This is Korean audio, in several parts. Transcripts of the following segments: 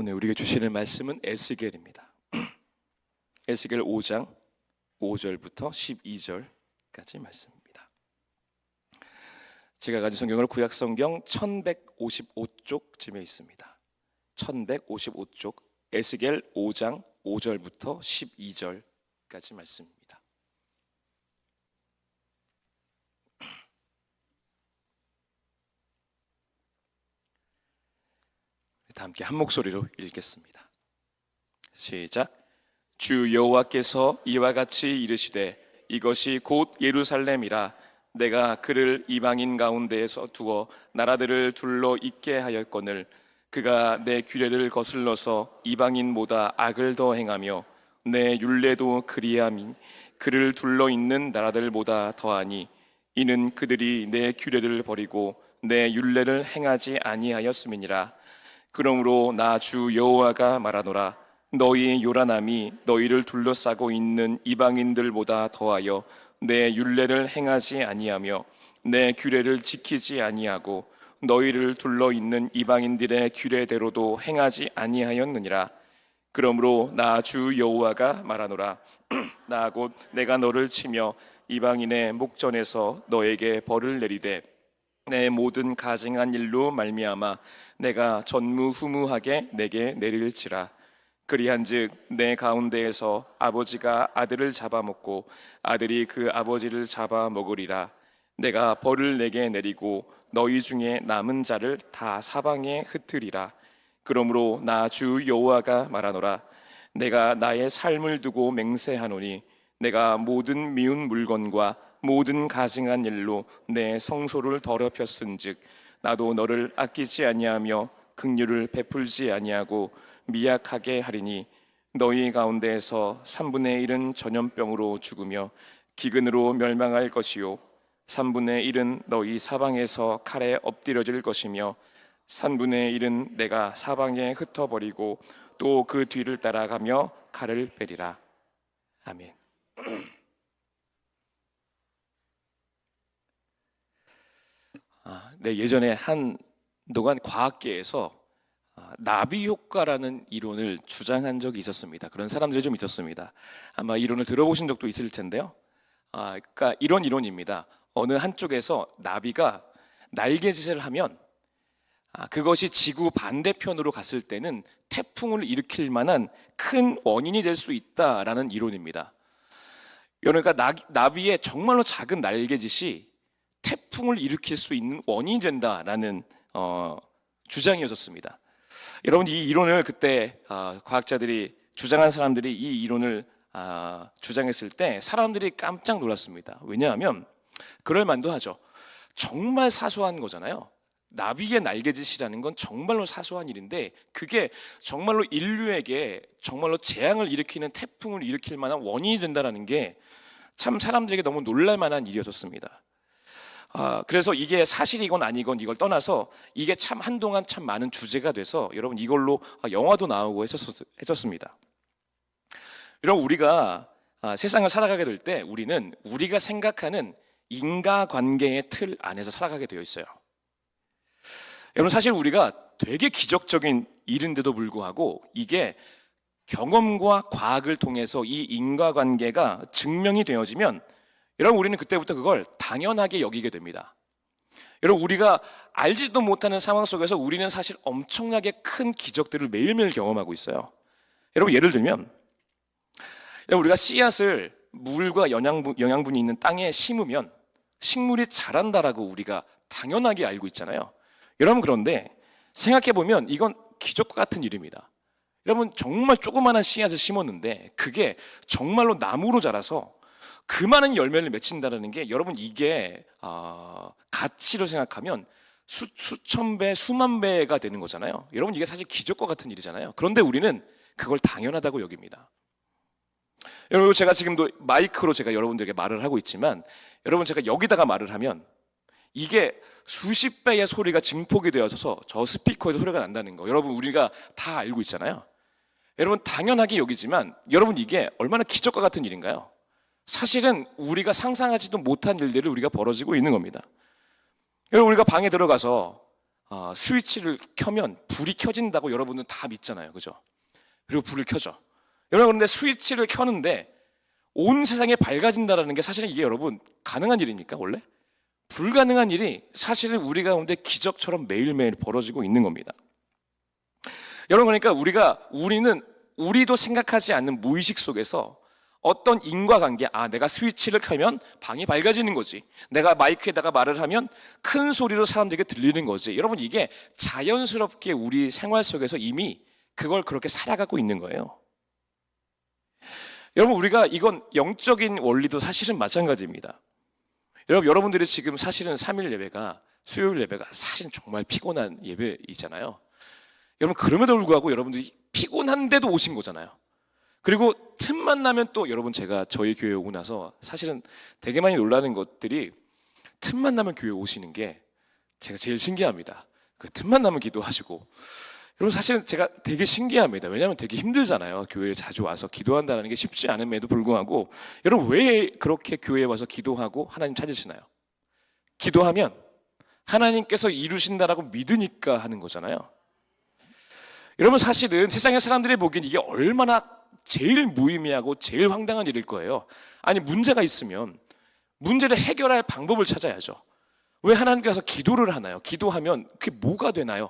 오늘 우리에게 주시는 말씀은 에스겔입니다. 에스겔 5장 5절부터 12절까지 말씀입니다. 제가 가진 성경은 구약성경 1155쪽쯤에 있습니다. 1155쪽 에스겔 5장 5절부터 12절까지 말씀입니다. 다 함께 한 목소리로 읽겠습니다. 시작. 주 여호와께서 이와 같이 이르시되 이것이 곧 예루살렘이라. 내가 그를 이방인 가운데에서 두어 나라들을 둘러 있게 하였거늘 그가 내 규례를 거슬러서 이방인보다 악을 더 행하며 내 율례도 그리함이 그를 둘러 있는 나라들보다 더하니 이는 그들이 내 규례를 버리고 내 율례를 행하지 아니하였음이니라. 그러므로 나 주 여호와가 말하노라. 너희 요란함이 너희를 둘러싸고 있는 이방인들보다 더하여 내 율례를 행하지 아니하며 내 규례를 지키지 아니하고 너희를 둘러 있는 이방인들의 규례대로도 행하지 아니하였느니라. 그러므로 나 주 여호와가 말하노라. 나 곧 내가 너를 치며 이방인의 목전에서 너에게 벌을 내리되 내 모든 가증한 일로 말미암아 내가 전무후무하게 내게 내릴지라. 그리한즉 내 가운데에서 아버지가 아들을 잡아먹고 아들이 그 아버지를 잡아먹으리라. 내가 벌을 내게 내리고 너희 중에 남은 자를 다 사방에 흩으리라. 그러므로 나 주 여호와가 말하노라. 내가 나의 삶을 두고 맹세하노니 내가 모든 미운 물건과 모든 가증한 일로 내 성소를 더럽혔은즉 나도 너를 아끼지 아니하며 긍휼을 베풀지 아니하고 미약하게 하리니 너희 가운데에서 3분의 1은 전염병으로 죽으며 기근으로 멸망할 것이요 3분의 1은 너희 사방에서 칼에 엎드려질 것이며 3분의 1은 내가 사방에 흩어버리고 또 그 뒤를 따라가며 칼을 베리라. 아멘. 예전에 한동안 과학계에서 나비 효과라는 이론을 주장한 적이 있었습니다. 그런 사람들이 좀 있었습니다. 아마 이론을 들어보신 적도 있을 텐데요. 그러니까 이런 이론입니다. 어느 한쪽에서 나비가 날개짓을 하면 그것이 지구 반대편으로 갔을 때는 태풍을 일으킬 만한 큰 원인이 될 수 있다라는 이론입니다. 그러니까 나비의 정말로 작은 날개짓이 태풍을 일으킬 수 있는 원인이 된다라는 주장이었습니다. 여러분, 이 이론을 그때 과학자들이 주장한 사람들이 이 이론을 주장했을 때 사람들이 깜짝 놀랐습니다. 왜냐하면 그럴 만도 하죠. 정말 사소한 거잖아요. 나비의 날개짓이라는 건 정말로 사소한 일인데 그게 정말로 인류에게 정말로 재앙을 일으키는 태풍을 일으킬 만한 원인이 된다는 게 참 사람들에게 너무 놀랄 만한 일이었습니다. 그래서 이게 사실이건 아니건 이걸 떠나서 이게 참 한동안 참 많은 주제가 돼서 여러분 이걸로 영화도 나오고 했었습니다. 여러분, 우리가 세상을 살아가게 될 때 우리는 우리가 생각하는 인과관계의 틀 안에서 살아가게 되어 있어요. 여러분, 사실 우리가 되게 기적적인 일인데도 불구하고 이게 경험과 과학을 통해서 이 인과관계가 증명이 되어지면 여러분, 우리는 그때부터 그걸 당연하게 여기게 됩니다. 여러분, 우리가 알지도 못하는 상황 속에서 우리는 사실 엄청나게 큰 기적들을 매일매일 경험하고 있어요. 여러분, 예를 들면 우리가 씨앗을 물과 영양분이 있는 땅에 심으면 식물이 자란다라고 우리가 당연하게 알고 있잖아요. 여러분, 그런데 생각해보면 이건 기적과 같은 일입니다. 여러분, 정말 조그마한 씨앗을 심었는데 그게 정말로 나무로 자라서 그 많은 열매를 맺힌다는 게 여러분 이게 가치로 생각하면 수천 배, 수만 배가 되는 거잖아요. 여러분, 이게 사실 기적과 같은 일이잖아요. 그런데 우리는 그걸 당연하다고 여깁니다. 여러분, 제가 지금도 마이크로 제가 여러분들에게 말을 하고 있지만 여러분, 제가 여기다가 말을 하면 이게 수십 배의 소리가 증폭이 되어서 저 스피커에서 소리가 난다는 거 여러분 우리가 다 알고 있잖아요. 여러분, 당연하게 여기지만 여러분 이게 얼마나 기적과 같은 일인가요? 사실은 우리가 상상하지도 못한 일들이 우리가 벌어지고 있는 겁니다. 여러분, 우리가 방에 들어가서 스위치를 켜면 불이 켜진다고 여러분은 다 믿잖아요, 그죠? 그리고 불을 켜죠. 여러분, 그런데 스위치를 켜는데 온 세상이 밝아진다는 게 사실은 이게 여러분 가능한 일입니까? 원래? 불가능한 일이 사실은 우리 가운데 기적처럼 매일매일 벌어지고 있는 겁니다. 여러분, 그러니까 우리는 우리도 생각하지 않는 무의식 속에서 어떤 인과관계, 내가 스위치를 켜면 방이 밝아지는 거지, 내가 마이크에다가 말을 하면 큰 소리로 사람들에게 들리는 거지, 여러분 이게 자연스럽게 우리 생활 속에서 이미 그걸 그렇게 살아가고 있는 거예요. 여러분, 우리가 이건 영적인 원리도 사실은 마찬가지입니다. 여러분들이 지금 사실은 3일 예배가, 수요일 예배가 사실 정말 피곤한 예배이잖아요. 여러분, 그럼에도 불구하고 여러분들이 피곤한데도 오신 거잖아요. 그리고 틈만 나면 또 여러분, 제가 저희 교회 오고 나서 사실은 되게 많이 놀라는 것들이, 틈만 나면 교회 오시는 게 제가 제일 신기합니다. 그 틈만 나면 기도하시고, 여러분 사실은 제가 되게 신기합니다. 왜냐하면 되게 힘들잖아요. 교회에 자주 와서 기도한다는 게 쉽지 않음에도 불구하고, 여러분 왜 그렇게 교회에 와서 기도하고 하나님 찾으시나요? 기도하면 하나님께서 이루신다라고 믿으니까 하는 거잖아요. 여러분, 사실은 세상의 사람들이 보기엔 이게 얼마나 제일 무의미하고 제일 황당한 일일 거예요. 아니, 문제가 있으면 문제를 해결할 방법을 찾아야죠. 왜 하나님께서 기도를 하나요? 기도하면 그게 뭐가 되나요?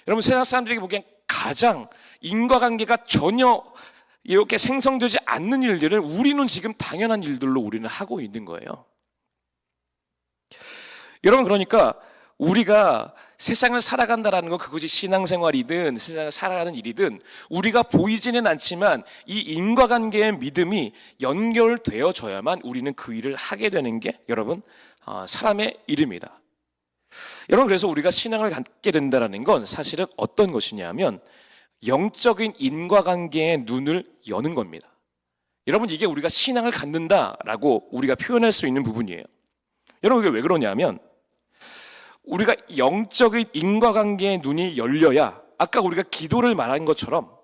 여러분, 세상 사람들에게 보기엔 가장 인과관계가 전혀 이렇게 생성되지 않는 일들을 우리는 지금 당연한 일들로 우리는 하고 있는 거예요. 여러분, 그러니까 우리가 세상을 살아간다라는 건, 그것이 신앙생활이든 세상을 살아가는 일이든 우리가 보이지는 않지만 이 인과관계의 믿음이 연결되어져야만 우리는 그 일을 하게 되는 게 여러분 사람의 일입니다. 여러분, 그래서 우리가 신앙을 갖게 된다는 건 사실은 어떤 것이냐면 영적인 인과관계의 눈을 여는 겁니다. 여러분, 이게 우리가 신앙을 갖는다라고 우리가 표현할 수 있는 부분이에요. 여러분, 이게 왜 그러냐면 우리가 영적인 인과관계의 눈이 열려야, 아까 우리가 기도를 말한 것처럼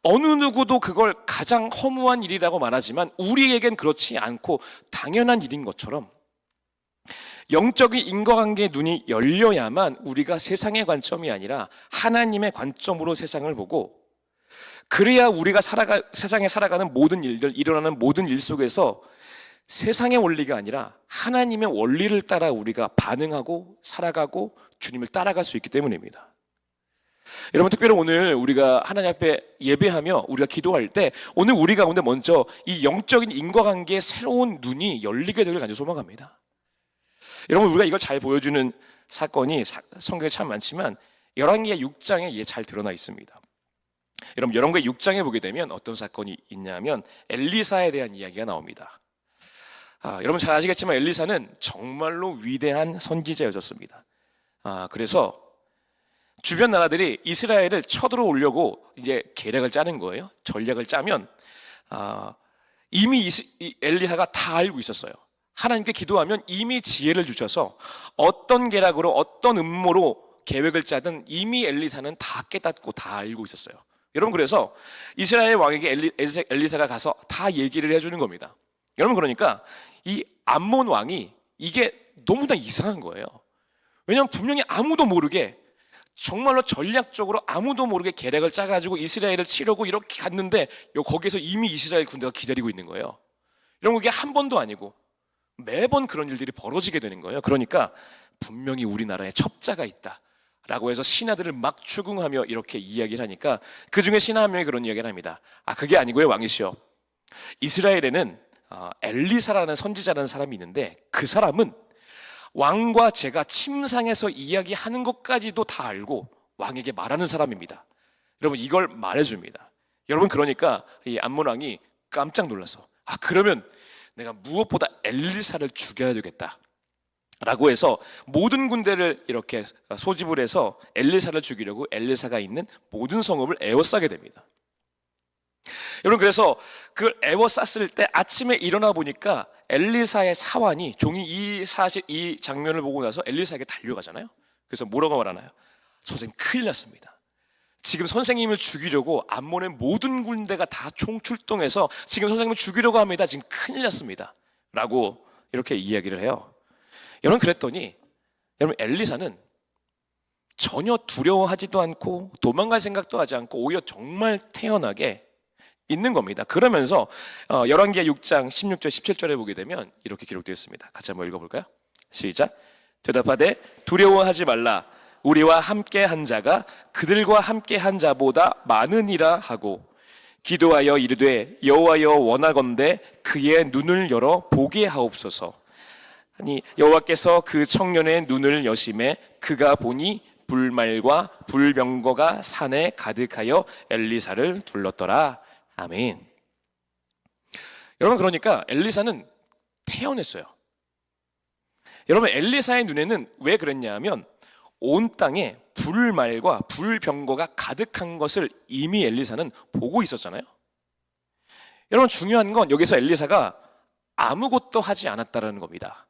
어느 누구도 그걸 가장 허무한 일이라고 말하지만 우리에겐 그렇지 않고 당연한 일인 것처럼 영적인 인과관계의 눈이 열려야만 우리가 세상의 관점이 아니라 하나님의 관점으로 세상을 보고, 그래야 우리가 세상에 살아가는 모든 일들, 일어나는 모든 일 속에서 세상의 원리가 아니라 하나님의 원리를 따라 우리가 반응하고 살아가고 주님을 따라갈 수 있기 때문입니다. 여러분, 특별히 오늘 우리가 하나님 앞에 예배하며 우리가 기도할 때 오늘 우리 가운데 먼저 이 영적인 인과관계의 새로운 눈이 열리게 되길 간절히 소망합니다. 여러분, 우리가 이걸 잘 보여주는 사건이 성경에 참 많지만 열왕기하 6장에 이게 잘 드러나 있습니다. 여러분, 열왕기하 6장에 보게 되면 어떤 사건이 있냐면 엘리사에 대한 이야기가 나옵니다. 여러분 잘 아시겠지만 엘리사는 정말로 위대한 선지자였습니다. 그래서 주변 나라들이 이스라엘을 쳐들어오려고 이제 계략을 짜는 거예요. 전략을 짜면 이미 엘리사가 다 알고 있었어요. 하나님께 기도하면 이미 지혜를 주셔서 어떤 계략으로 어떤 음모로 계획을 짜든 이미 엘리사는 다 깨닫고 다 알고 있었어요. 여러분, 그래서 이스라엘 왕에게 엘리사가 가서 다 얘기를 해주는 겁니다. 여러분, 그러니까 이 암몬 왕이 이게 너무나 이상한 거예요. 왜냐하면 분명히 아무도 모르게, 정말로 전략적으로 아무도 모르게 계략을 짜가지고 이스라엘을 치려고 이렇게 갔는데 거기서 이미 이스라엘 군대가 기다리고 있는 거예요. 이런 게 한 번도 아니고 매번 그런 일들이 벌어지게 되는 거예요. 그러니까 분명히 우리나라에 첩자가 있다라고 해서 신하들을 막 추궁하며 이렇게 이야기를 하니까 그 중에 신하 한 명이 그런 이야기를 합니다. 그게 아니고요, 왕이시여, 이스라엘에는 엘리사라는 선지자라는 사람이 있는데 그 사람은 왕과 제가 침상에서 이야기하는 것까지도 다 알고 왕에게 말하는 사람입니다. 여러분, 이걸 말해줍니다. 여러분, 그러니까 이 암몬 왕이 깜짝 놀라서 그러면 내가 무엇보다 엘리사를 죽여야 되겠다 라고 해서 모든 군대를 이렇게 소집을 해서 엘리사를 죽이려고 엘리사가 있는 모든 성읍을 에워싸게 됩니다. 여러분, 그래서 그걸 에워쌌을 때 아침에 일어나 보니까 엘리사의 사환이, 종이 이 장면을 보고 나서 엘리사에게 달려가잖아요. 그래서 뭐라고 말하나요? 선생님, 큰일 났습니다. 지금 선생님을 죽이려고 암몬의 모든 군대가 다 총출동해서 지금 선생님을 죽이려고 합니다. 지금 큰일 났습니다 라고 이렇게 이야기를 해요. 여러분, 그랬더니 여러분, 엘리사는 전혀 두려워하지도 않고 도망갈 생각도 하지 않고 오히려 정말 태연하게 있는 겁니다. 그러면서 열왕기하 6장 16절 17절에 보게 되면 이렇게 기록되어 있습니다. 같이 한번 읽어볼까요? 시작. 대답하되 두려워하지 말라. 우리와 함께 한 자가 그들과 함께 한 자보다 많으니라 하고 기도하여 이르되 여호와여 원하건대 그의 눈을 열어 보게 하옵소서. 아니 여호와께서 그 청년의 눈을 여심해 그가 보니 불말과 불병거가 산에 가득하여 엘리사를 둘렀더라. 아멘. 여러분, 그러니까 엘리사는 태연했어요. 여러분, 엘리사의 눈에는 왜 그랬냐 하면 온 땅에 불말과 불병거가 가득한 것을 이미 엘리사는 보고 있었잖아요. 여러분, 중요한 건 여기서 엘리사가 아무것도 하지 않았다는 겁니다.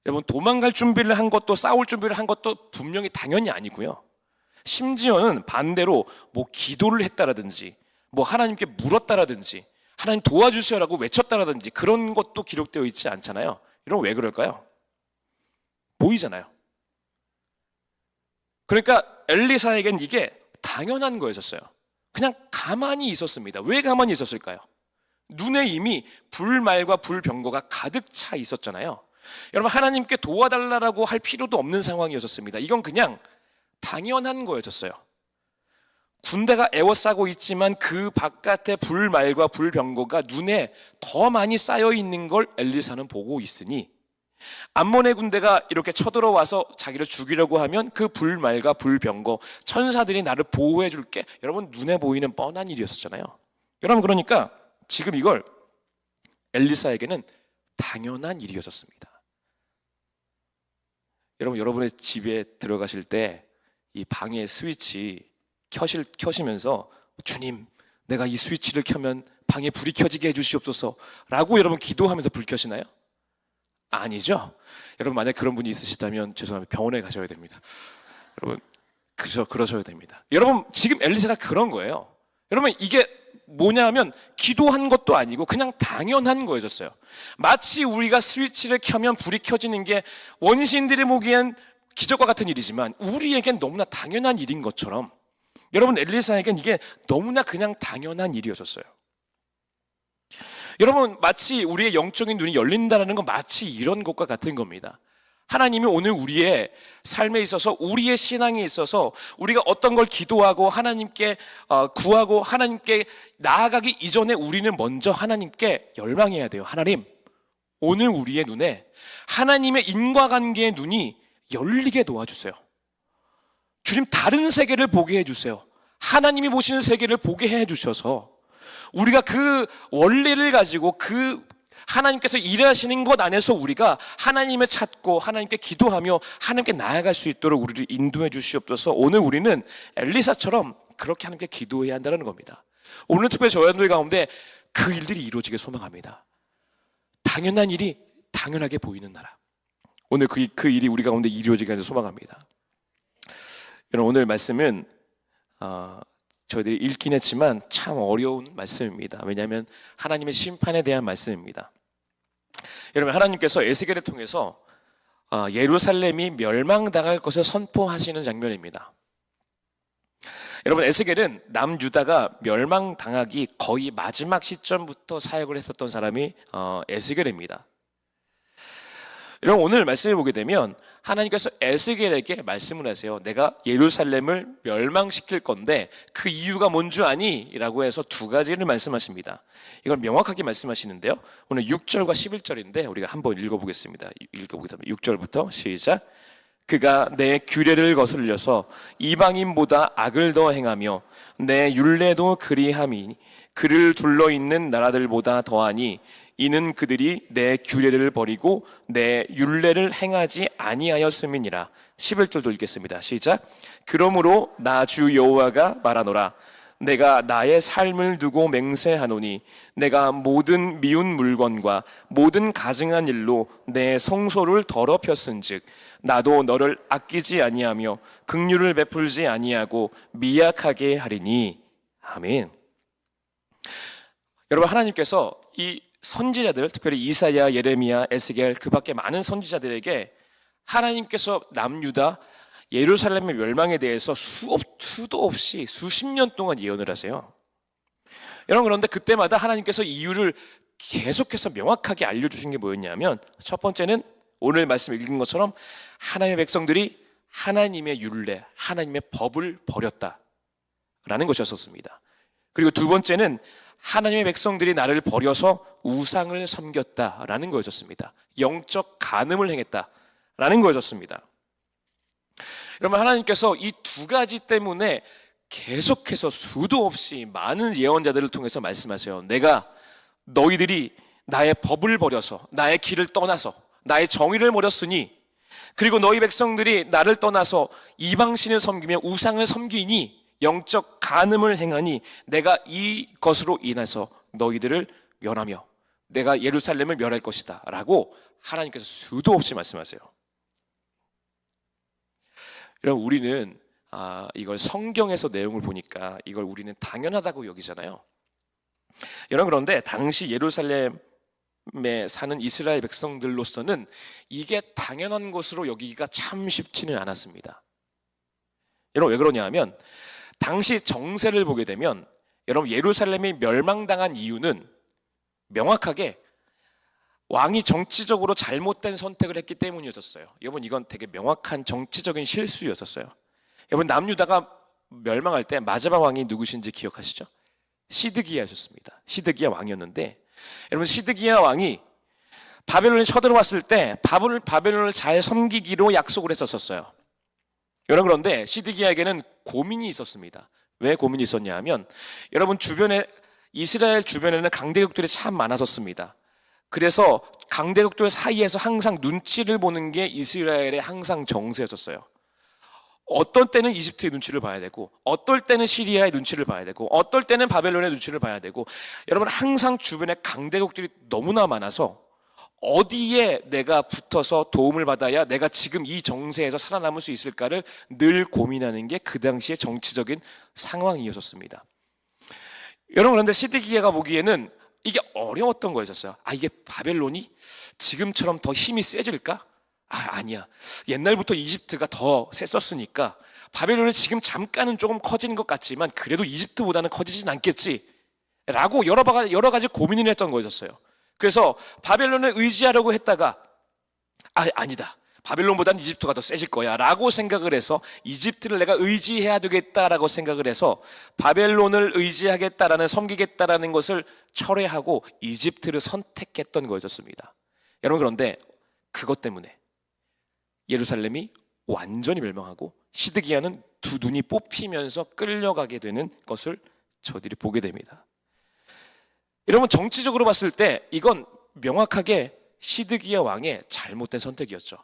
여러분, 도망갈 준비를 한 것도 싸울 준비를 한 것도 분명히 당연히 아니고요. 심지어는 반대로 뭐 기도를 했다라든지 뭐 하나님께 물었다라든지 하나님 도와주세요라고 외쳤다라든지 그런 것도 기록되어 있지 않잖아요. 여러분, 왜 그럴까요? 보이잖아요. 그러니까 엘리사에겐 이게 당연한 거였었어요. 그냥 가만히 있었습니다. 왜 가만히 있었을까요? 눈에 이미 불말과 불병거가 가득 차 있었잖아요. 여러분, 하나님께 도와달라고 할 필요도 없는 상황이었습니다. 이건 그냥 당연한 거였었어요. 군대가 에워싸고 있지만 그 바깥에 불말과 불병거가 눈에 더 많이 쌓여 있는 걸 엘리사는 보고 있으니 암몬의 군대가 이렇게 쳐들어와서 자기를 죽이려고 하면 그 불말과 불병거 천사들이 나를 보호해 줄게, 여러분 눈에 보이는 뻔한 일이었잖아요. 여러분, 그러니까 지금 이걸 엘리사에게는 당연한 일이었습니다. 여러분, 여러분의 집에 들어가실 때 이 방의 스위치 켜시면서 주님, 내가 이 스위치를 켜면 방에 불이 켜지게 해주시옵소서 라고 여러분 기도하면서 불 켜시나요? 아니죠. 여러분, 만약 그런 분이 있으시다면 죄송합니다. 병원에 가셔야 됩니다. 여러분, 그러셔야 됩니다. 여러분, 지금 엘리사가 그런 거예요. 여러분, 이게 뭐냐 하면 기도한 것도 아니고 그냥 당연한 거였어요. 마치 우리가 스위치를 켜면 불이 켜지는 게 원시인들이 보기엔 기적과 같은 일이지만 우리에겐 너무나 당연한 일인 것처럼 여러분, 엘리사에겐 이게 너무나 그냥 당연한 일이었어요. 여러분, 마치 우리의 영적인 눈이 열린다는 건 마치 이런 것과 같은 겁니다. 하나님이 오늘 우리의 삶에 있어서, 우리의 신앙에 있어서 우리가 어떤 걸 기도하고 하나님께 구하고 하나님께 나아가기 이전에 우리는 먼저 하나님께 열망해야 돼요. 하나님, 오늘 우리의 눈에 하나님의 인과관계의 눈이 열리게 도와주세요. 주님, 다른 세계를 보게 해주세요. 하나님이 보시는 세계를 보게 해주셔서 우리가 그 원리를 가지고 그 하나님께서 일하시는 것 안에서 우리가 하나님을 찾고 하나님께 기도하며 하나님께 나아갈 수 있도록 우리를 인도해 주시옵소서. 오늘 우리는 엘리사처럼 그렇게 하나님께 기도해야 한다는 겁니다. 오늘 특별히 저희 여러분들 가운데 그 일들이 이루어지길 소망합니다. 당연한 일이 당연하게 보이는 나라, 오늘 그 일이 우리 가운데 이루어지길 소망합니다. 여러분, 오늘 말씀은 저희들이 읽긴 했지만 참 어려운 말씀입니다. 왜냐하면 하나님의 심판에 대한 말씀입니다. 여러분, 하나님께서 에스겔을 통해서 예루살렘이 멸망당할 것을 선포하시는 장면입니다. 여러분, 에스겔은 남유다가 멸망당하기 거의 마지막 시점부터 사역을 했었던 사람이 에스겔입니다. 여러분, 오늘 말씀을 보게 되면 하나님께서 에스겔에게 말씀을 하세요. 내가 예루살렘을 멸망시킬 건데 그 이유가 뭔 줄 아니? 라고 해서 두 가지를 말씀하십니다. 이걸 명확하게 말씀하시는데요, 오늘 6절과 11절인데 우리가 한번 읽어보겠습니다. 6절부터 시작. 그가 내 규례를 거슬려서 이방인보다 악을 더 행하며 내 율례도 그리함이 그를 둘러있는 나라들보다 더하니 이는 그들이 내 규례를 버리고 내 율례를 행하지 아니하였음이니라. 11절도 읽겠습니다. 시작. 그러므로 나 주 여호와가 말하노라. 내가 나의 삶을 두고 맹세하노니 내가 모든 미운 물건과 모든 가증한 일로 내 성소를 더럽혔은즉 나도 너를 아끼지 아니하며 긍휼을 베풀지 아니하고 미약하게 하리니. 아멘. 여러분, 하나님께서 이 선지자들, 특별히 이사야, 예레미야, 에스겔, 그 밖에 많은 선지자들에게 하나님께서 남유다 예루살렘의 멸망에 대해서 수도 없이 수십 년 동안 예언을 하세요. 여러분, 그런데 그때마다 하나님께서 이유를 계속해서 명확하게 알려주신 게 뭐였냐면, 첫 번째는 오늘 말씀 읽은 것처럼 하나님의 백성들이 하나님의 율례, 하나님의 법을 버렸다라는 것이었습니다. 그리고 두 번째는 하나님의 백성들이 나를 버려서 우상을 섬겼다라는 거였습니다. 영적 간음을 행했다라는 거였습니다. 여러분, 하나님께서 이 두 가지 때문에 계속해서 수도 없이 많은 예언자들을 통해서 말씀하세요. 내가 너희들이 나의 법을 버려서, 나의 길을 떠나서, 나의 정의를 버렸으니, 그리고 너희 백성들이 나를 떠나서 이방신을 섬기며 우상을 섬기니, 영적 간음을 행하니 내가 이것으로 인해서 너희들을 멸하며 내가 예루살렘을 멸할 것이다 라고 하나님께서 수도 없이 말씀하세요. 여러분, 우리는 이걸 성경에서 내용을 보니까 이걸 우리는 당연하다고 여기잖아요. 여러분, 그런데 당시 예루살렘에 사는 이스라엘 백성들로서는 이게 당연한 것으로 여기기가 참 쉽지는 않았습니다. 여러분, 왜 그러냐 하면 당시 정세를 보게 되면 여러분, 예루살렘이 멸망당한 이유는 명확하게 왕이 정치적으로 잘못된 선택을 했기 때문이었어요. 여러분, 이건 되게 명확한 정치적인 실수였었어요. 여러분, 남유다가 멸망할 때 마지막 왕이 누구신지 기억하시죠? 시드기야였습니다. 시드기야 왕이었는데, 여러분, 시드기야 왕이 바벨론에 쳐들어왔을 때 바벨론을 잘 섬기기로 약속을 했었어요. 여러분, 그런데 시드기야에게는 고민이 있었습니다. 왜 고민이 있었냐 하면, 여러분, 이스라엘 주변에는 강대국들이 참 많았었습니다. 그래서 강대국들 사이에서 항상 눈치를 보는 게 이스라엘의 항상 정세였었어요. 어떤 때는 이집트의 눈치를 봐야 되고, 어떨 때는 시리아의 눈치를 봐야 되고, 어떨 때는 바벨론의 눈치를 봐야 되고, 여러분, 항상 주변에 강대국들이 너무나 많아서 어디에 내가 붙어서 도움을 받아야 내가 지금 이 정세에서 살아남을 수 있을까를 늘 고민하는 게 그 당시의 정치적인 상황이었습니다. 여러분, 그런데 시드기야가 보기에는 이게 어려웠던 거였어요. 이게 바벨론이 지금처럼 더 힘이 세질까? 아니야. 옛날부터 이집트가 더 셌었으니까 바벨론이 지금 잠깐은 조금 커지는 것 같지만 그래도 이집트보다는 커지진 않겠지 라고 여러 가지 고민을 했던 거였어요. 그래서 바벨론을 의지하려고 했다가 아니다. 바벨론보다는 이집트가 더 세질 거야 라고 생각을 해서 이집트를 내가 의지해야 되겠다라고 생각을 해서 바벨론을 의지하겠다라는, 섬기겠다라는 것을 철회하고 이집트를 선택했던 거였습니다. 여러분, 그런데 그것 때문에 예루살렘이 완전히 멸망하고 시드기야는 두 눈이 뽑히면서 끌려가게 되는 것을 저들이 보게 됩니다. 여러분, 정치적으로 봤을 때 이건 명확하게 시드기야 왕의 잘못된 선택이었죠.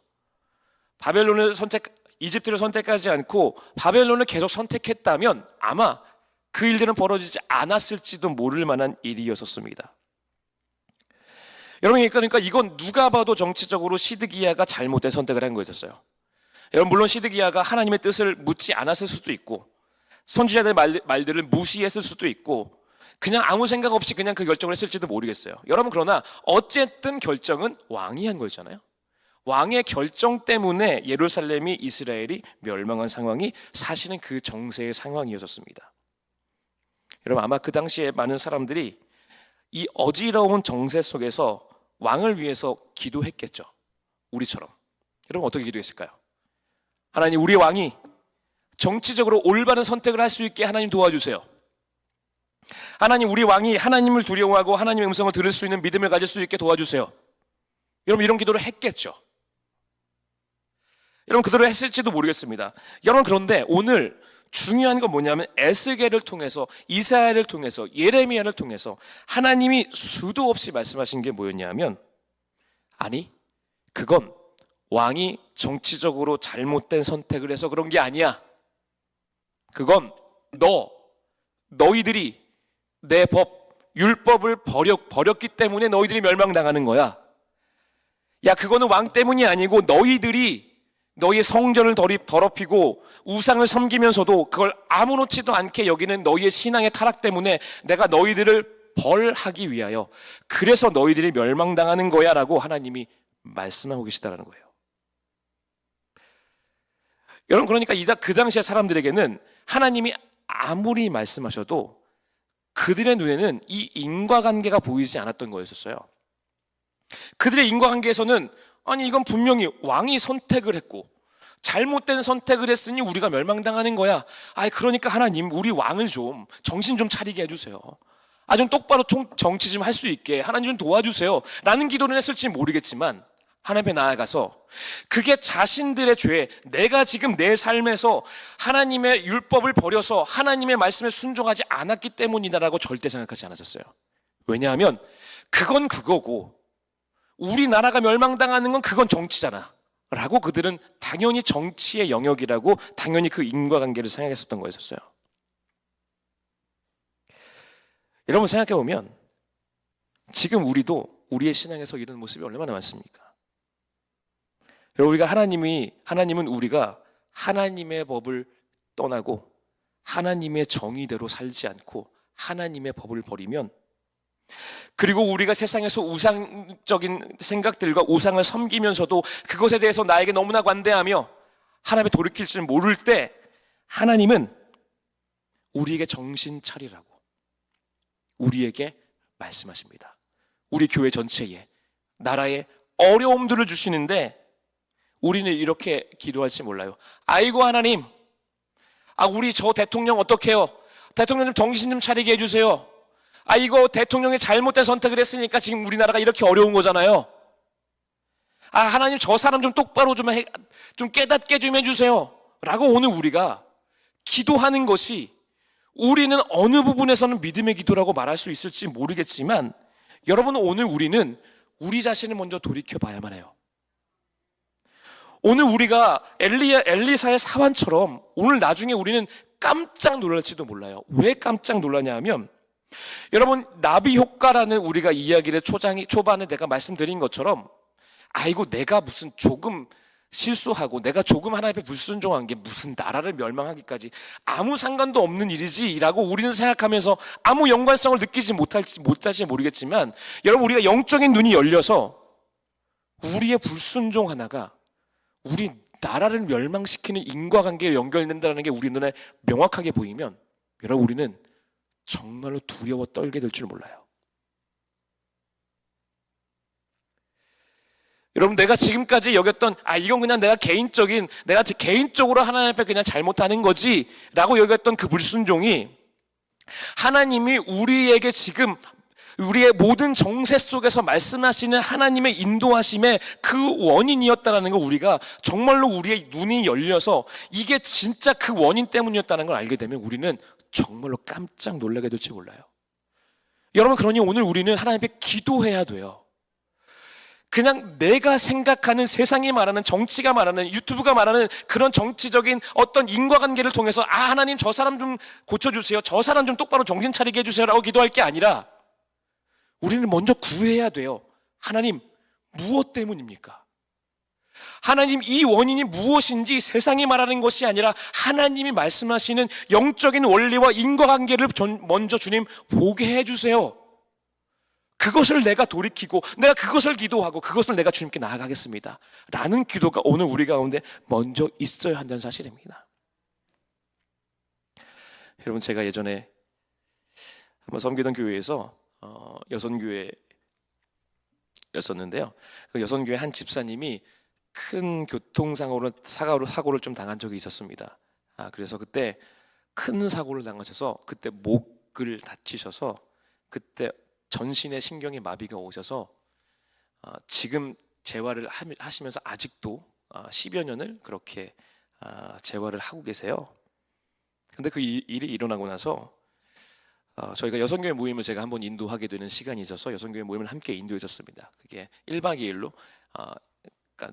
이집트를 선택하지 않고 바벨론을 계속 선택했다면 아마 그 일들은 벌어지지 않았을지도 모를 만한 일이었습니다. 여러분, 그러니까 이건 누가 봐도 정치적으로 시드기야가 잘못된 선택을 한 거였어요. 여러분, 물론 시드기야가 하나님의 뜻을 묻지 않았을 수도 있고, 선지자들의 말들을 무시했을 수도 있고, 그냥 아무 생각 없이 그냥 그 결정을 했을지도 모르겠어요. 여러분, 그러나 어쨌든 결정은 왕이 한 거였잖아요. 왕의 결정 때문에 예루살렘이, 이스라엘이 멸망한 상황이 사실은 그 정세의 상황이었습니다. 여러분, 아마 그 당시에 많은 사람들이 이 어지러운 정세 속에서 왕을 위해서 기도했겠죠. 우리처럼. 여러분, 어떻게 기도했을까요? 하나님, 우리 왕이 정치적으로 올바른 선택을 할 수 있게 하나님 도와주세요. 하나님, 우리 왕이 하나님을 두려워하고 하나님의 음성을 들을 수 있는 믿음을 가질 수 있게 도와주세요. 여러분, 이런 기도를 했겠죠. 여러분, 그대로 했을지도 모르겠습니다. 여러분, 그런데 오늘 중요한 건 뭐냐면 에스겔을 통해서, 이사야를 통해서, 예레미야를 통해서 하나님이 수도 없이 말씀하신 게 뭐였냐면, 그건 왕이 정치적으로 잘못된 선택을 해서 그런 게 아니야. 그건 너희들이 내 율법을 버렸기 때문에 너희들이 멸망당하는 거야. 그거는 왕 때문이 아니고 너희의 성전을 더럽히고 우상을 섬기면서도 그걸 아무렇지도 않게 여기는 너희의 신앙의 타락 때문에 내가 너희들을 벌하기 위하여, 그래서 너희들이 멸망당하는 거야 라고 하나님이 말씀하고 계시다는 거예요. 여러분, 그러니까 그 당시의 사람들에게는 하나님이 아무리 말씀하셔도 그들의 눈에는 이 인과관계가 보이지 않았던 거였었어요. 그들의 인과관계에서는 아니 이건 분명히 왕이 선택을 했고 잘못된 선택을 했으니 우리가 멸망당하는 거야. 그러니까 하나님 우리 왕을 좀 정신 좀 차리게 해주세요. 좀 똑바로 정치 좀 할 수 있게 하나님 좀 도와주세요 라는 기도를 했을지 모르겠지만 하나님 앞에 나아가서 그게 자신들의 죄, 내가 지금 내 삶에서 하나님의 율법을 버려서 하나님의 말씀에 순종하지 않았기 때문이다라고 절대 생각하지 않았었어요. 왜냐하면 그건 그거고 우리나라가 멸망당하는 건 그건 정치잖아 라고 그들은 당연히 정치의 영역이라고 당연히 그 인과관계를 생각했었던 거였었어요. 여러분, 생각해보면 지금 우리도 우리의 신앙에서 이런 모습이 얼마나 많습니까? 여러분, 하나님은 우리가 하나님의 법을 떠나고 하나님의 정의대로 살지 않고 하나님의 법을 버리면, 그리고 우리가 세상에서 우상적인 생각들과 우상을 섬기면서도 그것에 대해서 나에게 너무나 관대하며 하나님의 돌이킬 줄 모를 때 하나님은 우리에게 정신 차리라고 우리에게 말씀하십니다. 우리 교회 전체에, 나라에 어려움들을 주시는데 우리는 이렇게 기도할지 몰라요. 아이고 하나님, 우리 저 대통령 어떡해요? 대통령 좀 정신 좀 차리게 해주세요. 이거 대통령이 잘못된 선택을 했으니까 지금 우리나라가 이렇게 어려운 거잖아요. 하나님 저 사람 좀 똑바로 좀 깨닫게 좀 해주세요 라고 오늘 우리가 기도하는 것이, 우리는 어느 부분에서는 믿음의 기도라고 말할 수 있을지 모르겠지만 여러분, 오늘 우리는 우리 자신을 먼저 돌이켜 봐야만 해요. 오늘 우리가 엘리사의 사환처럼 오늘 나중에 우리는 깜짝 놀랄지도 몰라요. 왜 깜짝 놀라냐 하면, 여러분, 나비 효과라는 우리가 이야기를 초반에 내가 말씀드린 것처럼 내가 무슨 조금 실수하고 내가 조금 하나님 앞에 불순종한 게 무슨 나라를 멸망하기까지 아무 상관도 없는 일이지 라고 우리는 생각하면서 아무 연관성을 느끼지 못할지 모르겠지만, 여러분, 우리가 영적인 눈이 열려서 우리의 불순종 하나가 우리 나라를 멸망시키는 인과관계에 연결된다는 게 우리 눈에 명확하게 보이면, 여러분, 우리는 정말로 두려워 떨게 될 줄 몰라요. 여러분, 내가 지금까지 여겼던 이건 그냥 내가 개인적으로 하나님 앞에 그냥 잘못하는 거지 라고 여겼던 그 불순종이 하나님이 우리에게 지금 우리의 모든 정세 속에서 말씀하시는 하나님의 인도하심의 그 원인이었다는 걸 우리가 정말로 우리의 눈이 열려서 이게 진짜 그 원인 때문이었다는 걸 알게 되면 우리는 정말로 깜짝 놀라게 될지 몰라요. 여러분, 그러니 오늘 우리는 하나님 앞에 기도해야 돼요. 그냥 내가 생각하는, 세상이 말하는, 정치가 말하는, 유튜브가 말하는 그런 정치적인 어떤 인과관계를 통해서 하나님 저 사람 좀 고쳐주세요, 저 사람 좀 똑바로 정신 차리게 해주세요 라고 기도할 게 아니라 우리는 먼저 구해야 돼요. 하나님, 무엇 때문입니까? 하나님, 이 원인이 무엇인지 세상이 말하는 것이 아니라 하나님이 말씀하시는 영적인 원리와 인과관계를 먼저 주님 보게 해주세요. 그것을 내가 돌이키고 내가 그것을 기도하고 그것을 내가 주님께 나아가겠습니다 라는 기도가 오늘 우리 가운데 먼저 있어야 한다는 사실입니다. 여러분, 제가 예전에 한번 섬기던 교회에서 여선교회였었는데요, 그 여선교회 한 집사님이 큰 사고를 좀 당한 적이 있었습니다. 그래서 그때 큰 사고를 당하셔서 그때 목을 다치셔서 그때 전신에 신경에 마비가 오셔서 지금 재활을 하시면서 아직도 10여 년을 그렇게 재활을 하고 계세요. 근데 그 일이 일어나고 나서 저희가 여성교회 모임을 제가 한번 인도하게 되는 시간이 있어서 여성교회 모임을 함께 인도해 줬습니다. 그게 1박 2일로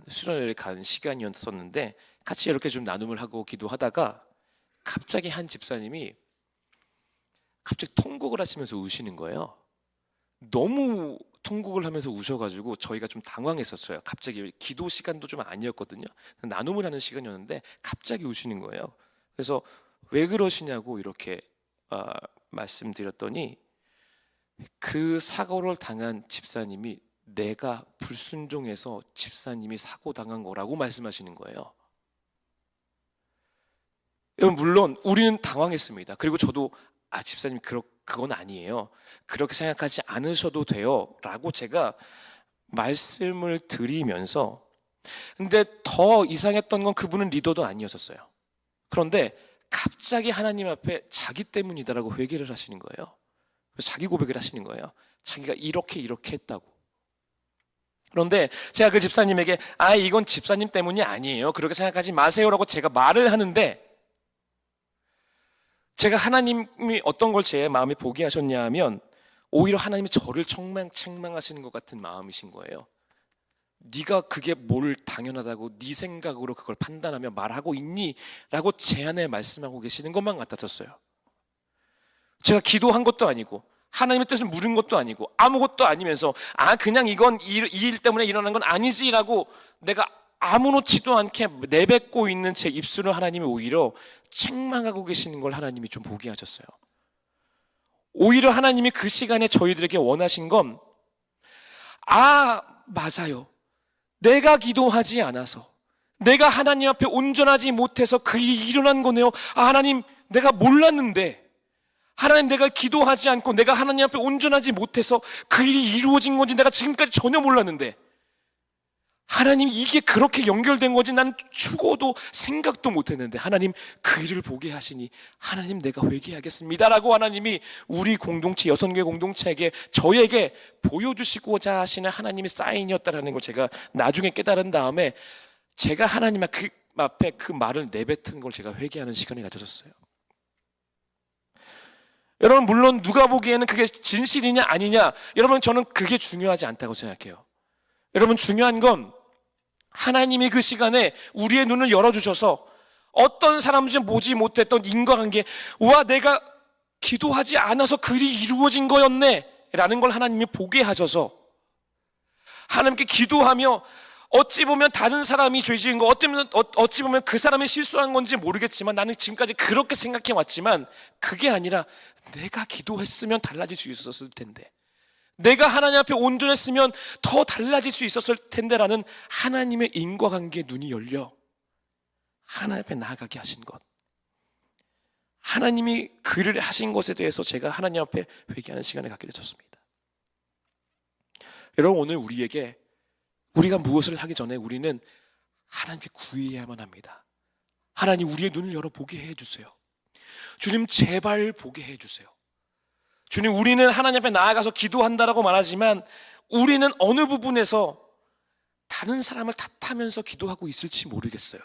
수련회를 간 시간이었었는데 같이 이렇게 좀 나눔을 하고 기도하다가 갑자기 한 집사님이 갑자기 통곡을 하시면서 우시는 거예요. 너무 통곡을 하면서 우셔가지고 저희가 좀 당황했었어요. 갑자기 기도 시간도 좀 아니었거든요. 나눔을 하는 시간이었는데 갑자기 우시는 거예요. 그래서 왜 그러시냐고 이렇게 말씀드렸더니 그 사고를 당한 집사님이 내가 불순종해서 집사님이 사고 당한 거라고 말씀하시는 거예요. 여러분, 물론 우리는 당황했습니다. 그리고 저도 집사님 그건 아니에요. 그렇게 생각하지 않으셔도 돼요 라고 제가 말씀을 드리면서, 근데 더 이상했던 건 그분은 리더도 아니었었어요. 그런데 갑자기 하나님 앞에 자기 때문이다라고 회개를 하시는 거예요. 자기 고백을 하시는 거예요. 자기가 이렇게 했다고. 그런데 제가 그 집사님에게 이건 집사님 때문이 아니에요, 그렇게 생각하지 마세요라고 제가 말을 하는데, 제가 하나님이 어떤 걸 제 마음에 보게 하셨냐 하면 오히려 하나님이 저를 책망하시는 것 같은 마음이신 거예요. 네가 그게 뭘 당연하다고 네 생각으로 그걸 판단하며 말하고 있니? 라고 제 안에 말씀하고 계시는 것만 같았었어요. 제가 기도한 것도 아니고 하나님의 뜻을 물은 것도 아니고 아무것도 아니면서 그냥 이건 이 일 때문에 일어난 건 아니지라고 내가 아무렇지도 않게 내뱉고 있는 제 입술을 하나님이 오히려 책망하고 계시는 걸 하나님이 좀 보게 하셨어요. 오히려 하나님이 그 시간에 저희들에게 원하신 건 맞아요, 내가 기도하지 않아서, 내가 하나님 앞에 온전하지 못해서 그 일이 일어난 거네요. 하나님, 내가 몰랐는데, 하나님, 내가 기도하지 않고 내가 하나님 앞에 온전하지 못해서 그 일이 이루어진 건지 내가 지금까지 전혀 몰랐는데, 하나님, 이게 그렇게 연결된 건지 난 죽어도 생각도 못했는데 하나님 그 일을 보게 하시니 하나님, 내가 회개하겠습니다 라고 하나님이 우리 공동체, 여성교회 공동체에게, 저에게 보여주시고자 하시는 하나님의 사인이었다는 걸 제가 나중에 깨달은 다음에 제가 하나님 앞에 그 말을 내뱉은 걸 제가 회개하는 시간이 가져졌어요. 여러분, 물론 누가 보기에는 그게 진실이냐 아니냐, 여러분, 저는 그게 중요하지 않다고 생각해요. 여러분, 중요한 건 하나님이 그 시간에 우리의 눈을 열어주셔서 어떤 사람인지 보지 못했던 인과관계, 내가 기도하지 않아서 그 일이 이루어진 거였네 라는 걸 하나님이 보게 하셔서, 하나님께 기도하며 어찌 보면 다른 사람이 죄 지은 거, 어찌 보면 그 사람이 실수한 건지 모르겠지만 나는 지금까지 그렇게 생각해 왔지만 그게 아니라 내가 기도했으면 달라질 수 있었을 텐데, 내가 하나님 앞에 온전했으면 더 달라질 수 있었을 텐데라는 하나님의 인과관계에 눈이 열려 하나님 앞에 나아가게 하신 것, 하나님이 그를 하신 것에 대해서 제가 하나님 앞에 회개하는 시간을 갖게 되었습니다. 여러분, 오늘 우리가 무엇을 하기 전에 우리는 하나님께 구해야만 합니다. 하나님, 우리의 눈을 열어보게 해주세요. 주님, 제발 보게 해주세요. 주님, 우리는 하나님 앞에 나아가서 기도한다라고 말하지만 우리는 어느 부분에서 다른 사람을 탓하면서 기도하고 있을지 모르겠어요.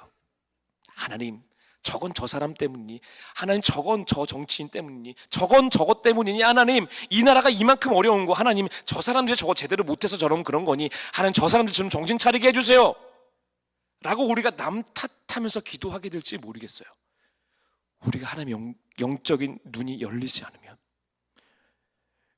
하나님, 저건 저 사람 때문이니, 하나님, 저건 저 정치인 때문이니, 저건 저것 때문이니, 하나님, 이 나라가 이만큼 어려운 거, 하나님, 저 사람들이 저거 제대로 못해서 저런 그런 거니, 하나님, 저 사람들 좀 정신 차리게 해주세요 라고 우리가 남 탓하면서 기도하게 될지 모르겠어요. 우리가 하나님의 영적인 눈이 열리지 않으면.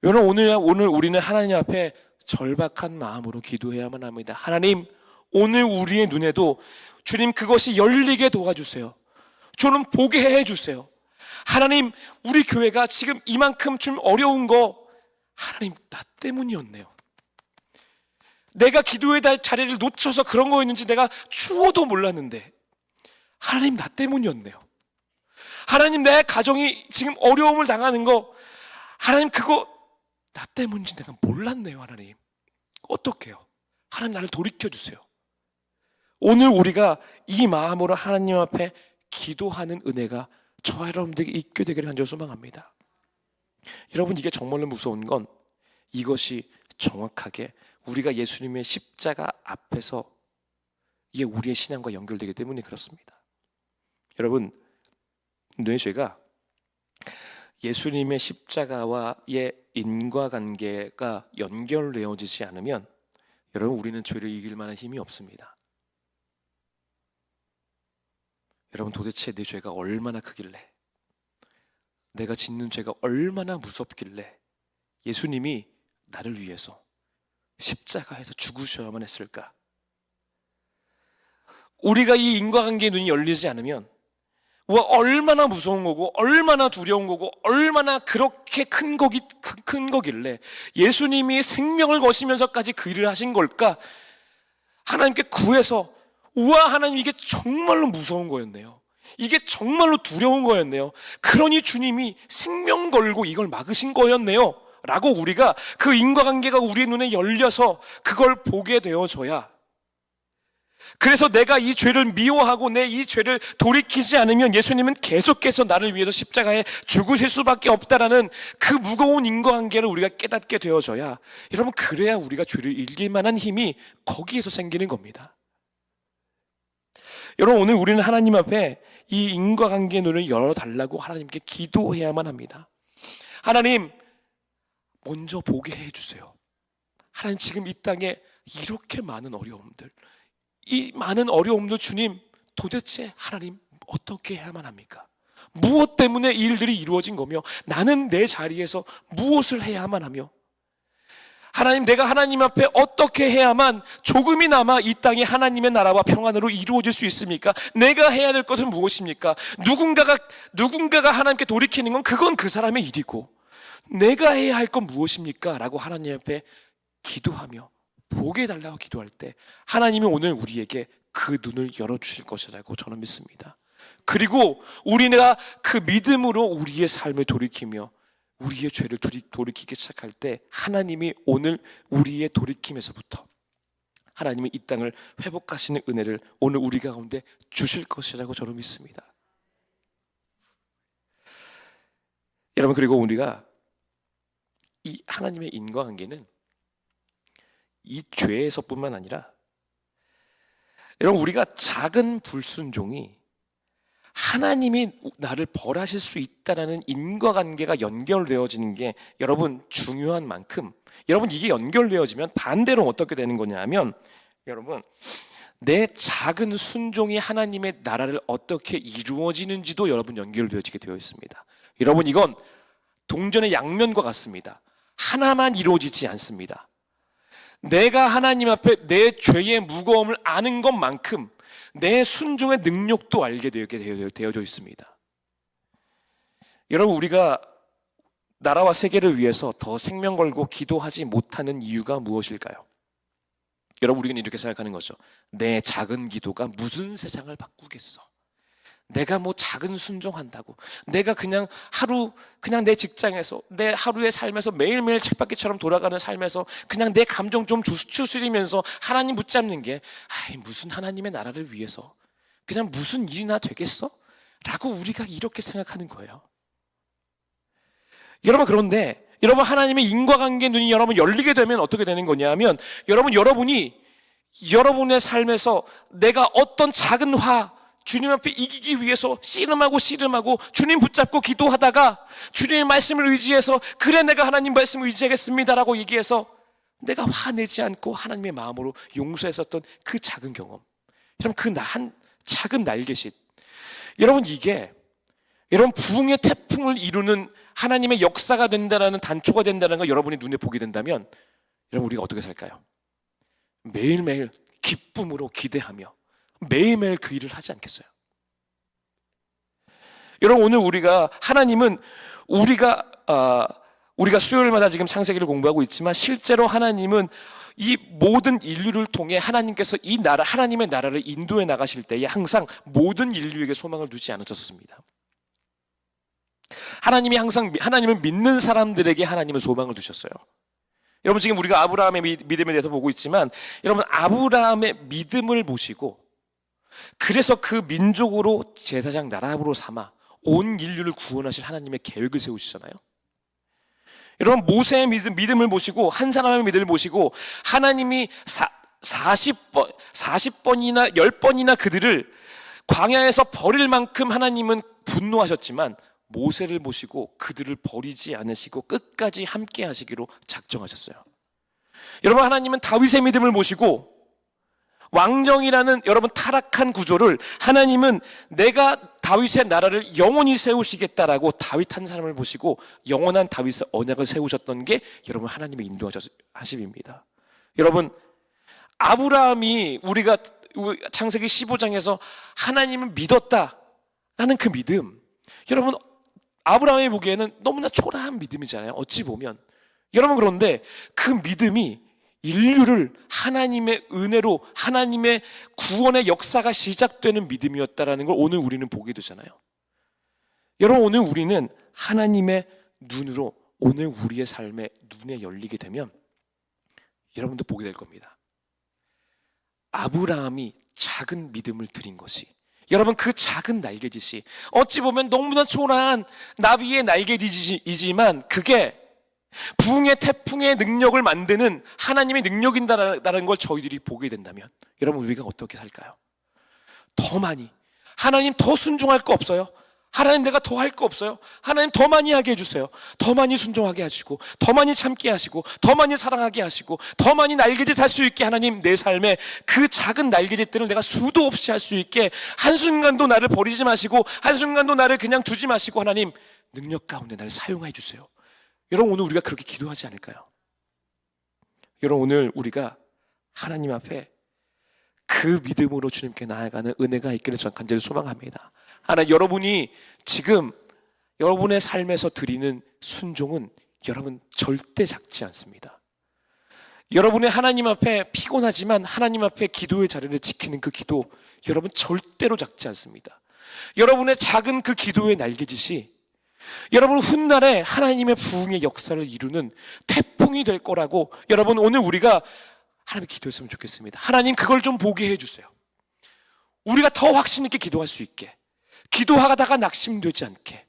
여러분, 오늘 우리는 하나님 앞에 절박한 마음으로 기도해야만 합니다. 하나님, 오늘 우리의 눈에도 주님 그것이 열리게 도와주세요. 주님, 보게 해주세요. 하나님, 우리 교회가 지금 이만큼 좀 어려운 거, 하나님, 나 때문이었네요. 내가 기도의 자리를 놓쳐서 그런 거였는지 내가 추워도 몰랐는데 하나님, 나 때문이었네요. 하나님, 내 가정이 지금 어려움을 당하는 거, 하나님, 그거 나 때문인지 내가 몰랐네요. 하나님, 어떡해요? 하나님, 나를 돌이켜주세요. 오늘 우리가 이 마음으로 하나님 앞에 기도하는 은혜가 저와 여러분들에게 있게 되기를 간절히 소망합니다. 여러분, 이게 정말로 무서운 건 이것이 정확하게 우리가 예수님의 십자가 앞에서 이게 우리의 신앙과 연결되기 때문에 그렇습니다. 여러분, 너의 죄가 예수님의 십자가와의 인과관계가 연결되어지지 않으면 여러분, 우리는 죄를 이길 만한 힘이 없습니다. 여러분, 도대체 내 죄가 얼마나 크길래, 내가 짓는 죄가 얼마나 무섭길래 예수님이 나를 위해서 십자가에서 죽으셔야만 했을까? 우리가 이 인과관계의 눈이 열리지 않으면 얼마나 무서운 거고 얼마나 두려운 거고 얼마나 그렇게 큰 거길래 예수님이 생명을 거시면서까지 그 일을 하신 걸까? 하나님께 구해서 하나님, 이게 정말로 무서운 거였네요. 이게 정말로 두려운 거였네요. 그러니 주님이 생명 걸고 이걸 막으신 거였네요 라고 우리가 그 인과관계가 우리의 눈에 열려서 그걸 보게 되어져야, 그래서 내가 이 죄를 미워하고 내 이 죄를 돌이키지 않으면 예수님은 계속해서 나를 위해서 십자가에 죽으실 수밖에 없다라는 그 무거운 인과관계를 우리가 깨닫게 되어져야, 여러분, 그래야 우리가 죄를 이길 만한 힘이 거기에서 생기는 겁니다. 여러분, 오늘 우리는 하나님 앞에 이 인과관계의 눈을 열어달라고 하나님께 기도해야만 합니다. 하나님, 먼저 보게 해주세요. 하나님, 지금 이 땅에 이렇게 많은 어려움들, 이 많은 어려움들, 주님, 도대체 하나님 어떻게 해야만 합니까? 무엇 때문에 이 일들이 이루어진 거며 나는 내 자리에서 무엇을 해야만 하며, 하나님, 내가 하나님 앞에 어떻게 해야만 조금이나마 이 땅이 하나님의 나라와 평안으로 이루어질 수 있습니까? 내가 해야 될 것은 무엇입니까? 누군가가 하나님께 돌이키는 건 그건 그 사람의 일이고, 내가 해야 할 건 무엇입니까? 라고 하나님 앞에 기도하며 보게 해달라고 기도할 때 하나님이 오늘 우리에게 그 눈을 열어주실 것이라고 저는 믿습니다. 그리고 우리가 그 믿음으로 우리의 삶을 돌이키며 우리의 죄를 돌이키기 시작할 때 하나님이 오늘 우리의 돌이킴에서부터 하나님이 이 땅을 회복하시는 은혜를 오늘 우리 가운데 주실 것이라고 저는 믿습니다. 여러분, 그리고 우리가 이 하나님의 인과관계는 이 죄에서뿐만 아니라, 여러분, 우리가 작은 불순종이 하나님이 나를 벌하실 수 있다는 인과관계가 연결되어지는 게 여러분 중요한 만큼, 여러분, 이게 연결되어지면 반대로 어떻게 되는 거냐 하면, 여러분, 내 작은 순종이 하나님의 나라를 어떻게 이루어지는지도 여러분 연결되어지게 되어 있습니다. 여러분, 이건 동전의 양면과 같습니다. 하나만 이루어지지 않습니다. 내가 하나님 앞에 내 죄의 무거움을 아는 것만큼 내 순종의 능력도 알게 되어져 있습니다. 여러분, 우리가 나라와 세계를 위해서 더 생명 걸고 기도하지 못하는 이유가 무엇일까요? 여러분, 우리는 이렇게 생각하는 거죠. 내 작은 기도가 무슨 세상을 바꾸겠어? 내가 뭐 작은 순종한다고, 내가 그냥 내 직장에서 내 하루의 삶에서 매일매일 쳇바퀴처럼 돌아가는 삶에서 그냥 내 감정 좀 추스리면서 하나님 붙잡는 게 무슨 하나님의 나라를 위해서 그냥 무슨 일이나 되겠어? 라고 우리가 이렇게 생각하는 거예요. 여러분, 그런데 여러분, 하나님의 인과관계 눈이 여러분 열리게 되면 어떻게 되는 거냐 하면, 여러분이 여러분의 삶에서 내가 어떤 작은 주님 앞에 이기기 위해서 씨름하고 주님 붙잡고 기도하다가 주님의 말씀을 의지해서, 그래 내가 하나님 말씀을 의지하겠습니다라고 얘기해서 내가 화내지 않고 하나님의 마음으로 용서했었던 그 작은 경험, 여러분, 그 한 작은 날개짓, 여러분, 이게 여러분 부흥의 태풍을 이루는 하나님의 역사가 된다는, 단초가 된다는 걸 여러분이 눈에 보게 된다면, 여러분, 우리가 어떻게 살까요? 매일매일 기쁨으로 기대하며 매일매일 그 일을 하지 않겠어요? 여러분, 오늘 하나님은 우리가 수요일마다 지금 창세기를 공부하고 있지만, 실제로 하나님은 이 모든 인류를 통해 하나님께서 하나님의 나라를 인도해 나가실 때에 항상 모든 인류에게 소망을 두지 않으셨습니다. 하나님이 항상 하나님을 믿는 사람들에게 하나님은 소망을 두셨어요. 여러분, 지금 우리가 아브라함의 믿음에 대해서 보고 있지만, 여러분, 아브라함의 믿음을 보시고 그래서 그 민족으로 제사장 나라로 삼아 온 인류를 구원하실 하나님의 계획을 세우시잖아요. 여러분, 모세의 믿음을 보시고, 한 사람의 믿음을 보시고, 하나님이 40번이나 10번이나 그들을 광야에서 버릴 만큼 하나님은 분노하셨지만, 모세를 보시고 그들을 버리지 않으시고 끝까지 함께 하시기로 작정하셨어요. 여러분, 하나님은 다윗의 믿음을 보시고 왕정이라는 여러분 타락한 구조를, 하나님은 내가 다윗의 나라를 영원히 세우시겠다라고 다윗 한 사람을 보시고 영원한 다윗의 언약을 세우셨던 게 여러분 하나님의 인도하심입니다. 여러분, 아브라함이 우리가 창세기 15장에서 하나님을 믿었다라는 그 믿음, 여러분, 아브라함이 보기에는 너무나 초라한 믿음이잖아요, 어찌 보면. 여러분, 그런데 그 믿음이 인류를 하나님의 은혜로 하나님의 구원의 역사가 시작되는 믿음이었다라는 걸 오늘 우리는 보게 되잖아요. 여러분, 오늘 우리는 하나님의 눈으로 오늘 우리의 삶의 눈에 열리게 되면 여러분도 보게 될 겁니다. 아브라함이 작은 믿음을 드린 것이, 여러분, 그 작은 날개짓이 어찌 보면 너무나 초라한 나비의 날개짓이지만 그게 부흥의 태풍의 능력을 만드는 하나님의 능력인다라는 걸 저희들이 보게 된다면 여러분, 우리가 어떻게 살까요? 더 많이, 하나님 더 순종할 거 없어요? 하나님 내가 더 할 거 없어요? 하나님 더 많이 하게 해주세요. 더 많이 순종하게 하시고, 더 많이 참게 하시고, 더 많이 사랑하게 하시고, 더 많이 날개짓 할 수 있게 하나님, 내 삶에 그 작은 날개짓들을 내가 수도 없이 할 수 있게, 한순간도 나를 버리지 마시고, 한순간도 나를 그냥 두지 마시고, 하나님 능력 가운데 나를 사용해 주세요. 여러분, 오늘 우리가 그렇게 기도하지 않을까요? 여러분, 오늘 우리가 하나님 앞에 그 믿음으로 주님께 나아가는 은혜가 있기를 저는 간절히 소망합니다. 하나, 여러분이 지금 여러분의 삶에서 드리는 순종은 여러분 절대 작지 않습니다. 여러분의 하나님 앞에 피곤하지만 하나님 앞에 기도의 자리를 지키는 그 기도, 여러분 절대로 작지 않습니다. 여러분의 작은 그 기도의 날개짓이 여러분 훗날에 하나님의 부흥의 역사를 이루는 태풍이 될 거라고, 여러분 오늘 우리가 하나님 기도했으면 좋겠습니다. 하나님 그걸 좀 보게 해주세요. 우리가 더 확신 있게 기도할 수 있게, 기도하다가 낙심되지 않게,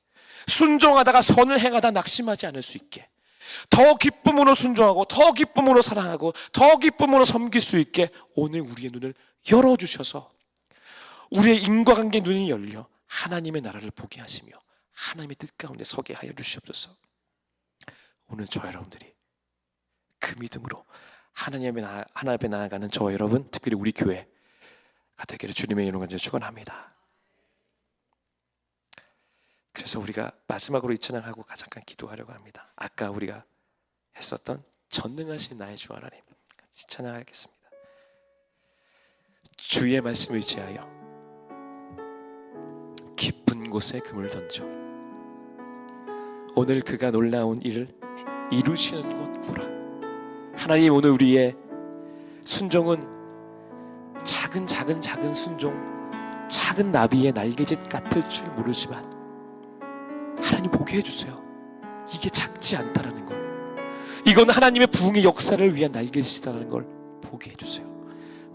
순종하다가 선을 행하다 낙심하지 않을 수 있게, 더 기쁨으로 순종하고 더 기쁨으로 사랑하고 더 기쁨으로 섬길 수 있게 오늘 우리의 눈을 열어주셔서 우리의 인과관계 눈이 열려 하나님의 나라를 보게 하시며 하나님의 뜻 가운데 서게 하여 주시옵소서. 오늘 저와 여러분들이 그 믿음으로 하나님 앞에 나아가는 저와 여러분, 특별히 우리 교회가 되기를 주님의 이름으로 축원합니다. 그래서 우리가 마지막으로 이 찬양하고 잠깐 기도하려고 합니다. 아까 우리가 했었던 전능하신 나의 주 하나님, 같이 찬양하겠습니다. 주의 말씀 의지하여 깊은 곳에 금을 던져 오늘 그가 놀라운 일을 이루시는 곳 보라. 하나님, 오늘 우리의 순종은 작은 순종, 작은 나비의 날개짓 같을 줄 모르지만 하나님 보게 해주세요. 이게 작지 않다라는 걸, 이건 하나님의 부흥의 역사를 위한 날개짓이라는 걸 보게 해주세요.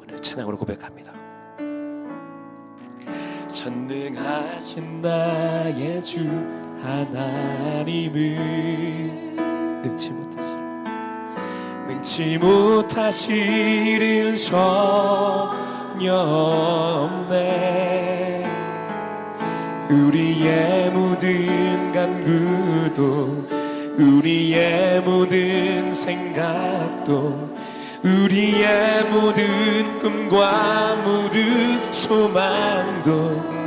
오늘 찬양으로 고백합니다. 전능하신 나의 주 하나님은 능치 못하실 일 전혀 없네. 우리의 모든 간구도, 우리의 모든 생각도, 우리의 모든 꿈과 모든 소망도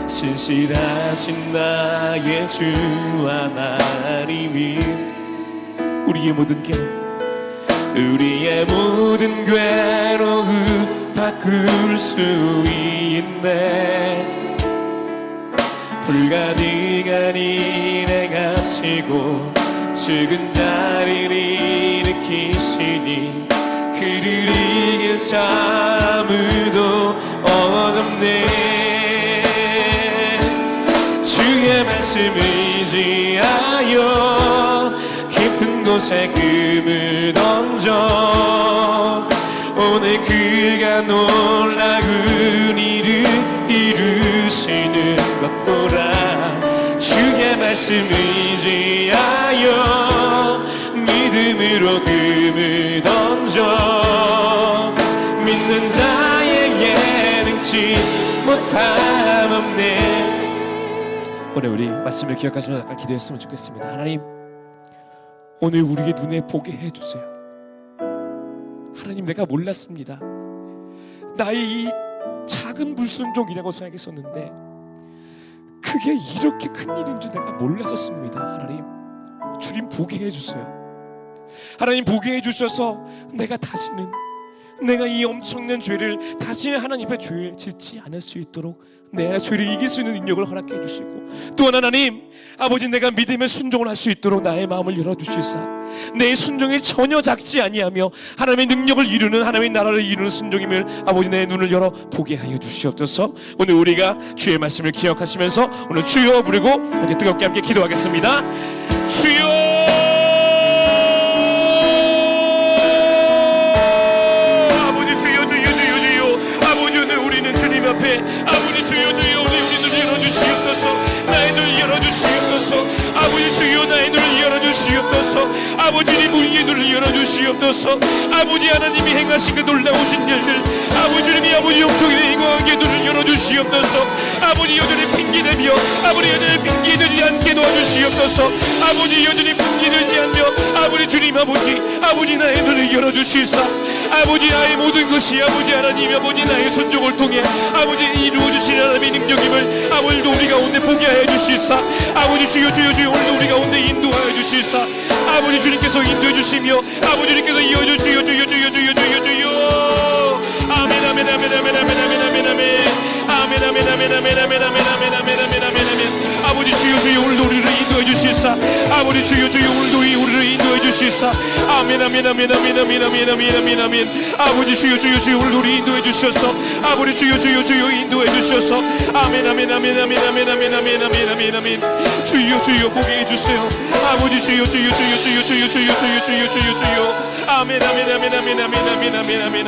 신실하신 나의 주 하나님이 우리의 모든 괴로움 바꿀 수 있네. 불가능한 일에 가시고 죽은 자를 일으키시니 그를 이길 자 아무도 없네. 주의 말씀 의지하여 깊은 곳에 금을 던져 오늘 그가 놀라운 일을 이루시는 것 보라. 주의 말씀 의지하여 믿음으로 금을 던져 믿는 자에게 능치 못함 없네. 오늘 우리 말씀을 기억하시면서 아까 기도했으면 좋겠습니다. 하나님, 오늘 우리의 눈에 보게 해주세요. 하나님, 내가 몰랐습니다. 나의 이 작은 불순종이라고 생각했었는데 그게 이렇게 큰 일인 줄 내가 몰랐었습니다. 하나님, 주님 보게 해주세요. 하나님 보게 해주셔서 내가 이 엄청난 죄를 다시는 하나님 앞에 죄 짓지 않을 수 있도록 내 죄를 이길 수 있는 능력을 허락해 주시고, 또한 하나님 아버지 내가 믿음의 순종을 할 수 있도록 나의 마음을 열어주시사 내 순종이 전혀 작지 아니하며 하나님의 능력을 이루는 하나님의 나라를 이루는 순종임을 아버지 내 눈을 열어 보게 하여 주시옵소서. 오늘 우리가 주의 말씀을 기억하시면서 오늘 주여 부르고 이렇게 뜨겁게 함께 기도하겠습니다. 주여 앞에 아버지 주여 주여 우리 눈을 열어주시옵소서. 나의 눈을 열어주시옵소서. 아버지 주여 나의 눈을 열어주시옵소서. 아버지님 우리의 눈을 열어주시옵소서. 아버지 하나님이 행하신 그 놀라우신 일들 아버지님이 아버지 영적인 행한 게 눈을 열어주시옵소서. 아버지 여전히 핑계대며 아버지 여전히 핑계대지 않게 도와주시옵소서. 아버지 여전히 핑계대지 않며 아버지 주님 아버지 나의 눈을 열어주시사 아버지 나의 모든 것이 아버지 하나님 아버지 나의 순종을 통해 아버지 이루어주신 하나님의 능력임을 아버지도 우리 가운데 보게 하여 주시사 아버지 주여 주여 주여 오늘도 우리 가운데 인도하여 주시사 아버지 주님께서 인도해 주시며 아버지 주님께서 이어주 주여 주여 주여 주여 주여 주여 아멘 아멘 아멘 아멘 아멘 아멘 아멘 아멘 아멘 아멘 아멘 아멘 아멘 아멘 아멘 아멘 아멘 아멘 아버지 주여 주여 오늘도 우리를 인도해 주시사 아버지 주여 주여 오늘도 우리를 인도해 주시사 아멘 아멘 아멘 아멘 아멘 아멘 아멘 아멘 아멘 아버지 주여 주여 주여 오늘도 우리 인도해 주셔서 아버지 주여 주여 주여 인도해 주셔서 아멘 아멘 아멘 아멘 아멘 아멘 아멘 아멘 아멘 아멘 주여 주여 보게 해주세요 아버지 주여 주여 주여 주여 주여 주여 주여 주여 주여 주여 아멘 아멘 아멘 아멘 아멘 아멘 아멘 아멘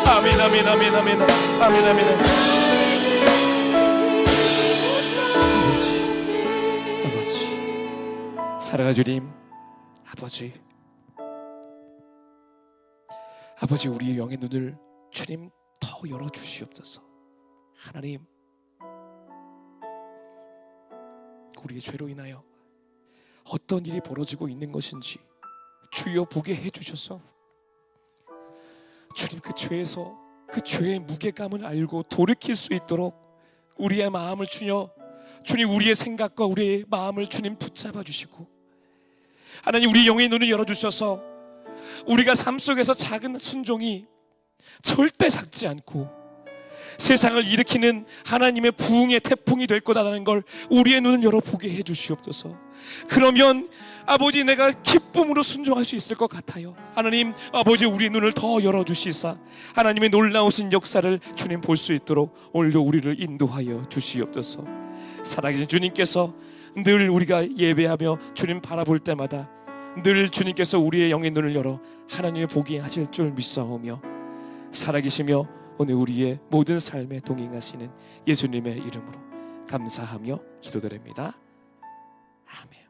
아멘 아멘 아멘 아멘 아멘 아멘 아멘 사랑하는 주님 아버지 우리의 영의 눈을 주님 더 열어주시옵소서. 하나님 우리의 죄로 인하여 어떤 일이 벌어지고 있는 것인지 주여 보게 해주셔서 주님 그 죄에서 그 죄의 무게감을 알고 돌이킬 수 있도록 우리의 마음을 주님 우리의 생각과 우리의 마음을 주님 붙잡아 주시고 하나님 우리 영의 눈을 열어주셔서 우리가 삶 속에서 작은 순종이 절대 작지 않고 세상을 일으키는 하나님의 부흥의 태풍이 될 거다라는 걸 우리의 눈을 열어보게 해주시옵소서. 그러면 아버지 내가 기쁨으로 순종할 수 있을 것 같아요. 하나님 아버지 우리의 눈을 더 열어주시사 하나님의 놀라우신 역사를 주님 볼 수 있도록 오늘도 우리를 인도하여 주시옵소서. 살아계신 주님께서 늘 우리가 예배하며 주님 바라볼 때마다 늘 주님께서 우리의 영의 눈을 열어 하나님의 보게 하실 줄 믿사오며 살아계시며 오늘 우리의 모든 삶에 동행하시는 예수님의 이름으로 감사하며 기도드립니다. 아멘.